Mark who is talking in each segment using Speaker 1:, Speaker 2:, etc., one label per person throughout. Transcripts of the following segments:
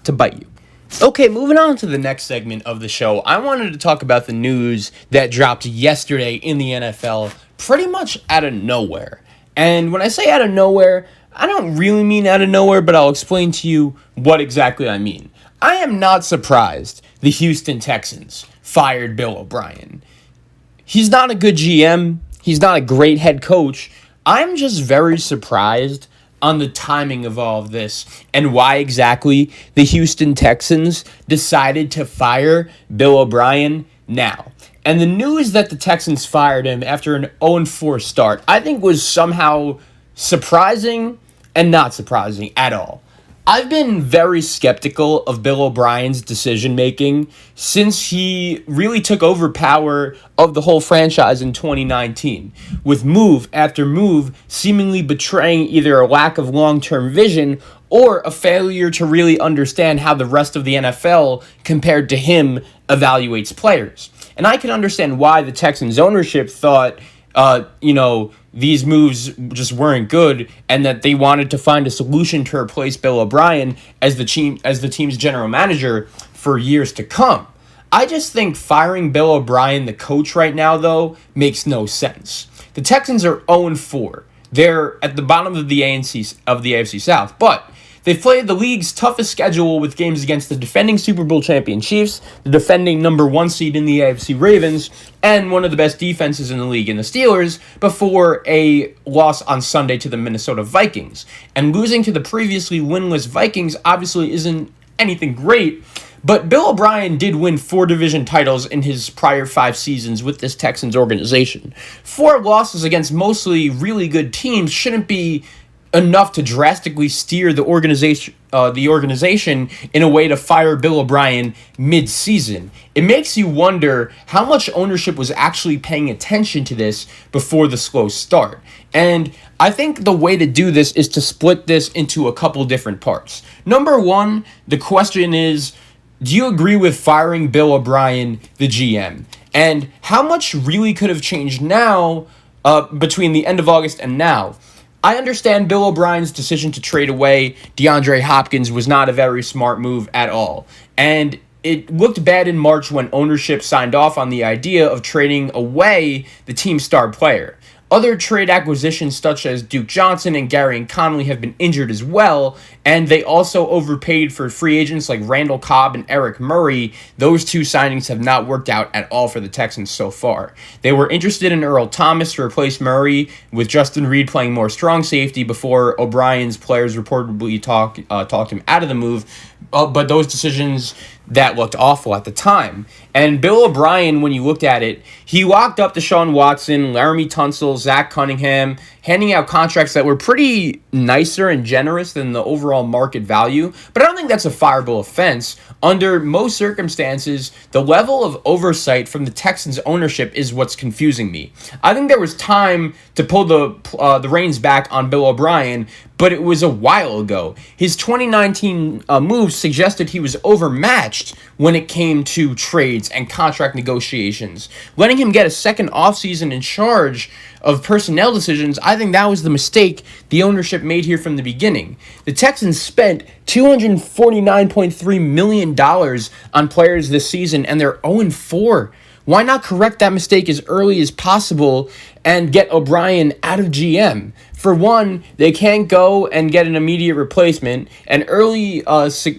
Speaker 1: to bite you. Okay, moving on to the next segment of the show, I wanted to talk about the news that dropped yesterday in the NFL, pretty much out of nowhere. And when I say out of nowhere, I don't really mean out of nowhere, but I'll explain to you what exactly I mean. I am not surprised the Houston Texans fired Bill O'Brien. He's not a good GM. He's not a great head coach. I'm just very surprised on the timing of all of this and why exactly the Houston Texans decided to fire Bill O'Brien now. And the news that the Texans fired him after an 0-4 start, I think was somehow surprising and not surprising at all. I've been very skeptical of Bill O'Brien's decision-making since he really took over power of the whole franchise in 2019, with move after move seemingly betraying either a lack of long-term vision or a failure to really understand how the rest of the NFL, compared to him, evaluates players. And I can understand why the Texans ownership thought, these moves just weren't good, and that they wanted to find a solution to replace Bill O'Brien as the team's general manager for years to come. I just think firing Bill O'Brien, the coach right now, though, makes no sense. The Texans are 0-4. They're at the bottom of the AFC South, but they've played the league's toughest schedule with games against the defending Super Bowl champion Chiefs, the defending number 1 seed in the AFC Ravens, and one of the best defenses in the league in the Steelers, before a loss on Sunday to the Minnesota Vikings. And losing to the previously winless Vikings obviously isn't anything great, but Bill O'Brien did win 4 division titles in his prior 5 seasons with this Texans organization. 4 losses against mostly really good teams shouldn't be enough to drastically steer the organization in a way to fire Bill O'Brien mid-season. It makes you wonder how much ownership was actually paying attention to this before the slow start. And I think the way to do this is to split this into a couple different parts. Number 1, the question is, do you agree with firing Bill O'Brien, the GM? And how much really could have changed now between the end of August and now? I understand Bill O'Brien's decision to trade away DeAndre Hopkins was not a very smart move at all. And it looked bad in March when ownership signed off on the idea of trading away the team's star player. Other trade acquisitions such as Duke Johnson and Gary and Connolly have been injured as well, and they also overpaid for free agents like Randall Cobb and Eric Murray. Those 2 signings have not worked out at all for the Texans so far. They were interested in Earl Thomas to replace Murray, with Justin Reed playing more strong safety before O'Brien's players reportedly talked him out of the move, but those decisions that looked awful at the time. And Bill O'Brien, when you looked at it, he locked up Deshaun Watson, Laramie Tunsil, Zach Cunningham, handing out contracts that were pretty nicer and generous than the overall market value. But I don't think that's a fireable offense. Under most circumstances, the level of oversight from the Texans ownership is what's confusing me. I think there was time to pull the reins back on Bill O'Brien, but it was a while ago. His 2019 moves suggested he was overmatched when it came to trades and contract negotiations. Letting him get a second offseason in charge of personnel decisions, I think that was the mistake the ownership made here from the beginning. The Texans spent $249.3 million on players this season, and they're 0-4. Why not correct that mistake as early as possible and get O'Brien out of GM? For one, they can't go and get an immediate replacement, and early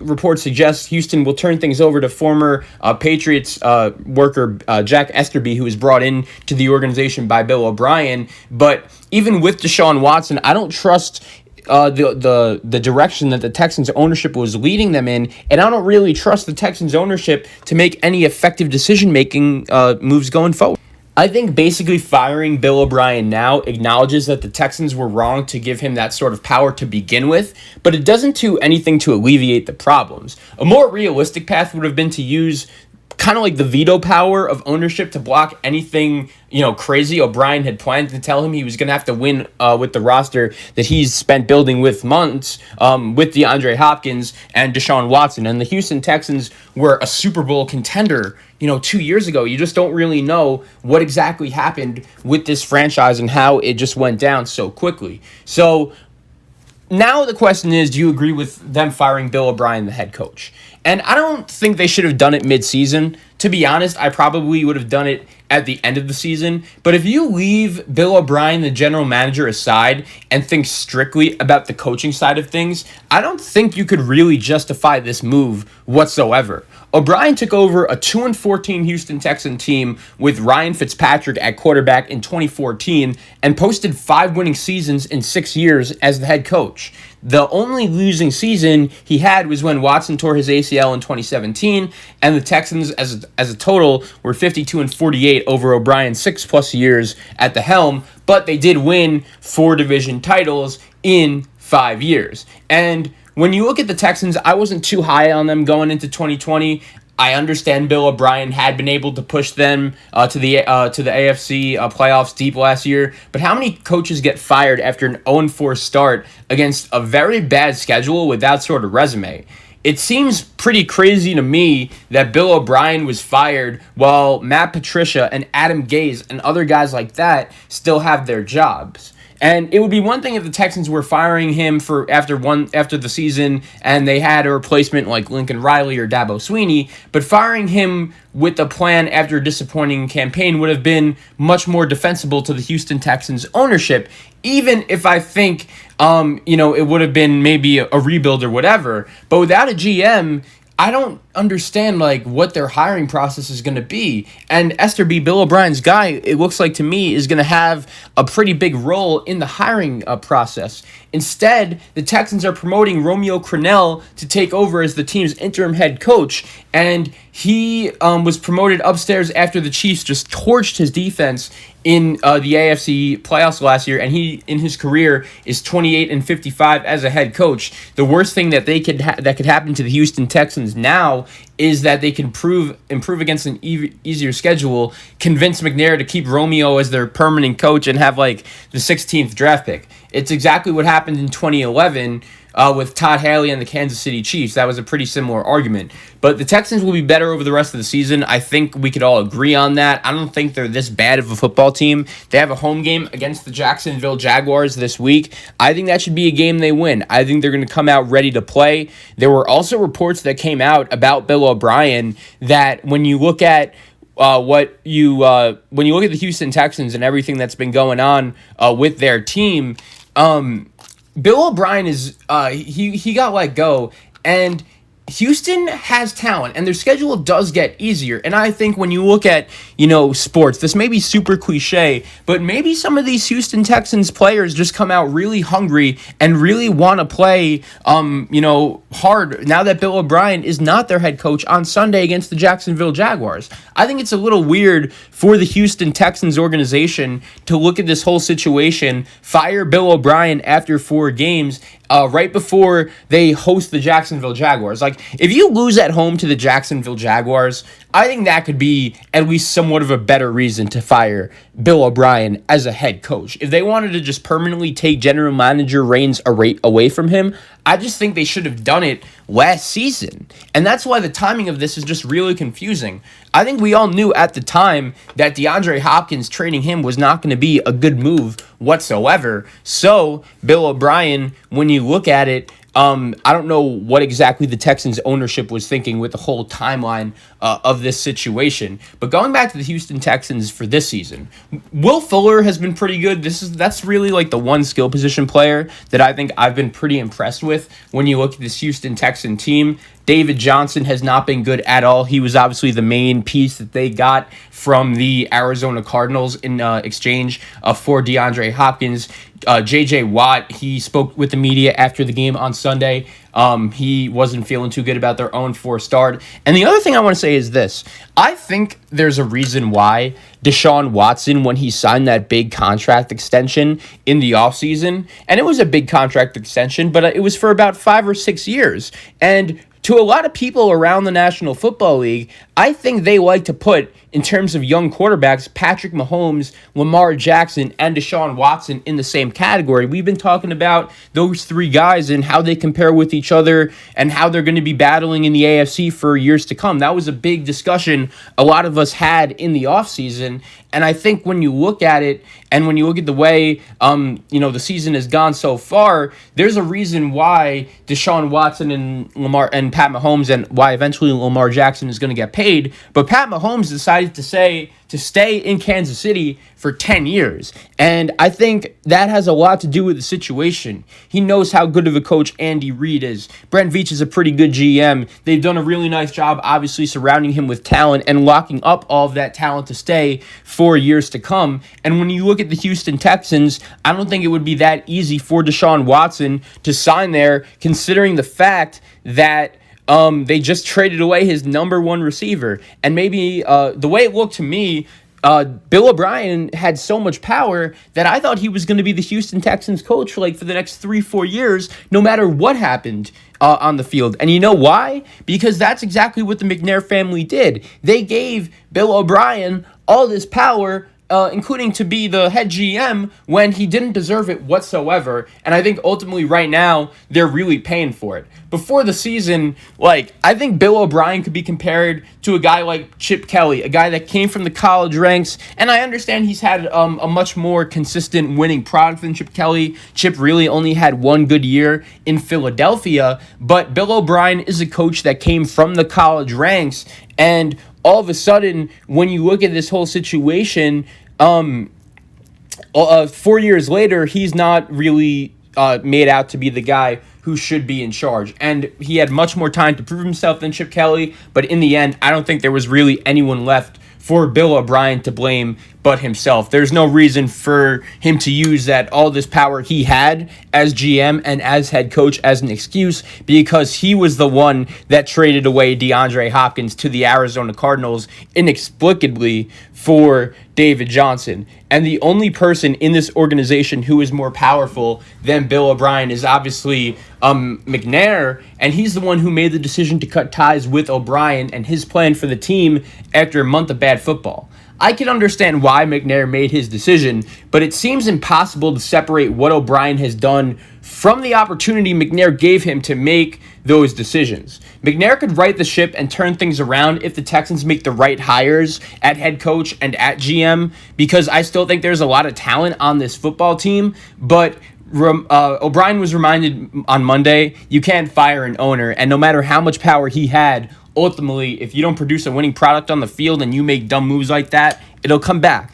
Speaker 1: reports suggest Houston will turn things over to former Patriots worker Jack Esterby, who was brought in to the organization by Bill O'Brien. But even with Deshaun Watson, I don't trust the direction that the Texans ownership was leading them in, and I don't really trust the Texans ownership to make any effective decision-making moves going forward. I think basically firing Bill O'Brien now acknowledges that the Texans were wrong to give him that sort of power to begin with, but it doesn't do anything to alleviate the problems. A more realistic path would have been to use kind of like the veto power of ownership to block anything, crazy O'Brien had planned, to tell him he was going to have to win with the roster that he's spent building with months with DeAndre Hopkins and Deshaun Watson. And the Houston Texans were a Super Bowl contender, 2 years ago. You just don't really know what exactly happened with this franchise and how it just went down so quickly. So now the question is, do you agree with them firing Bill O'Brien, the head coach? And I don't think they should have done it mid-season. To be honest, I probably would have done it at the end of the season. But if you leave Bill O'Brien, the general manager, aside and think strictly about the coaching side of things, I don't think you could really justify this move whatsoever. O'Brien took over a 2-14 Houston Texan team with Ryan Fitzpatrick at quarterback in 2014 and posted 5 winning seasons in 6 years as the head coach. The only losing season he had was when Watson tore his ACL in 2017, and the Texans as a total were 52-48 over O'Brien's 6+ years at the helm, but they did win 4 division titles in 5 years. And when you look at the Texans, I wasn't too high on them going into 2020. I understand Bill O'Brien had been able to push them to the AFC playoffs deep last year, but how many coaches get fired after an 0-4 start against a very bad schedule with that sort of resume? It seems pretty crazy to me that Bill O'Brien was fired while Matt Patricia and Adam Gase and other guys like that still have their jobs. And it would be one thing if the Texans were firing him for after the season and they had a replacement like Lincoln Riley or Dabo Sweeney, but firing him with a plan after a disappointing campaign would have been much more defensible to the Houston Texans ownership, even if I think it would have been maybe a rebuild or whatever. But without a GM, I don't understand what their hiring process is going to be. And Esther B., Bill O'Brien's guy, it looks like to me, is going to have a pretty big role in the hiring process. Instead, the Texans are promoting Romeo Crennel to take over as the team's interim head coach, and he was promoted upstairs after the Chiefs just torched his defense in the AFC playoffs last year, and he, in his career, is 28-55 as a head coach. The worst thing that that could happen to the Houston Texans now is that they can improve against an easier schedule, convince McNair to keep Romeo as their permanent coach, and have the 16th draft pick. It's exactly what happened in 2011 with Todd Haley and the Kansas City Chiefs. That was a pretty similar argument. But the Texans will be better over the rest of the season. I think we could all agree on that. I don't think they're this bad of a football team. They have a home game against the Jacksonville Jaguars this week. I think that should be a game they win. I think they're going to come out ready to play. There were also reports that came out about Bill O'Brien that when you look at when you look at the Houston Texans and everything that's been going on with their team, Bill O'Brien is he got let go, and Houston has talent, and their schedule does get easier. And I think when you look at, sports, this may be super cliche, but maybe some of these Houston Texans players just come out really hungry and really want to play, hard now that Bill O'Brien is not their head coach on Sunday against the Jacksonville Jaguars. I think it's a little weird for the Houston Texans organization to look at this whole situation, fire Bill O'Brien after 4 games, right before they host the Jacksonville Jaguars. If you lose at home to the Jacksonville Jaguars, I think that could be at least somewhat of a better reason to fire Bill O'Brien as a head coach. If they wanted to just permanently take general manager reins away from him, I just think they should have done it last season. And that's why the timing of this is just really confusing. I think we all knew at the time that DeAndre Hopkins trading him was not going to be a good move whatsoever. So, Bill O'Brien, when you look at it, I don't know what exactly the Texans ownership was thinking with the whole timeline of this situation. But going back to the Houston Texans for this season, Will Fuller has been pretty good. That's really the one skill position player that I think I've been pretty impressed with when you look at this Houston Texan team. David Johnson has not been good at all. He was obviously the main piece that they got from the Arizona Cardinals in exchange for DeAndre Hopkins. J.J. Watt, he spoke with the media after the game on Sunday. He wasn't feeling too good about their 0-4 start. And the other thing I want to say is this. I think there's a reason why Deshaun Watson, when he signed that big contract extension in the offseason, and it was a big contract extension, but it was for about 5 or 6 years. And to a lot of people around the National Football League, I think they like to put in terms of young quarterbacks, Patrick Mahomes, Lamar Jackson, and Deshaun Watson in the same category. We've been talking about those three guys and how they compare with each other and how they're going to be battling in the AFC for years to come. That was a big discussion a lot of us had in the offseason. And I think when you look at it and when you look at the way, the season has gone so far, there's a reason why Deshaun Watson and Lamar and Pat Mahomes and why eventually Lamar Jackson is going to get paid. But Pat Mahomes decided to stay in Kansas City for 10 years. And I think that has a lot to do with the situation. He knows how good of a coach Andy Reid is. Brent Veach is a pretty good GM. They've done a really nice job, obviously, surrounding him with talent and locking up all of that talent to stay for years to come. And when you look at the Houston Texans, I don't think it would be that easy for Deshaun Watson to sign there, considering the fact that they just traded away his number one receiver. And maybe the way it looked to me, Bill O'Brien had so much power that I thought he was going to be the Houston Texans coach for the next 3-4 years, no matter what happened on the field. And you know why? Because that's exactly what the McNair family did. They gave Bill O'Brien all this power, including to be the head GM when he didn't deserve it whatsoever. And I think ultimately right now, they're really paying for it. Before the season, I think Bill O'Brien could be compared to a guy like Chip Kelly, a guy that came from the college ranks. And I understand he's had a much more consistent winning product than Chip Kelly. Chip really only had one good year in Philadelphia. But Bill O'Brien is a coach that came from the college ranks. And all of a sudden, when you look at this whole situation, 4 years later, he's not really made out to be the guy who should be in charge. And he had much more time to prove himself than Chip Kelly. But in the end, I don't think there was really anyone left for Bill O'Brien to blame but himself. There's no reason for him to use all this power he had as GM and as head coach as an excuse, because he was the one that traded away DeAndre Hopkins to the Arizona Cardinals inexplicably for David Johnson. And the only person in this organization who is more powerful than Bill O'Brien is obviously McNair, and he's the one who made the decision to cut ties with O'Brien and his plan for the team after a month of bad football. I can understand why McNair made his decision, but it seems impossible to separate what O'Brien has done from the opportunity McNair gave him to make those decisions. McNair could right the ship and turn things around if the Texans make the right hires at head coach and at GM, because I still think there's a lot of talent on this football team, but O'Brien was reminded on Monday, you can't fire an owner, and no matter how much power he had, ultimately, if you don't produce a winning product on the field and you make dumb moves like that, it'll come back.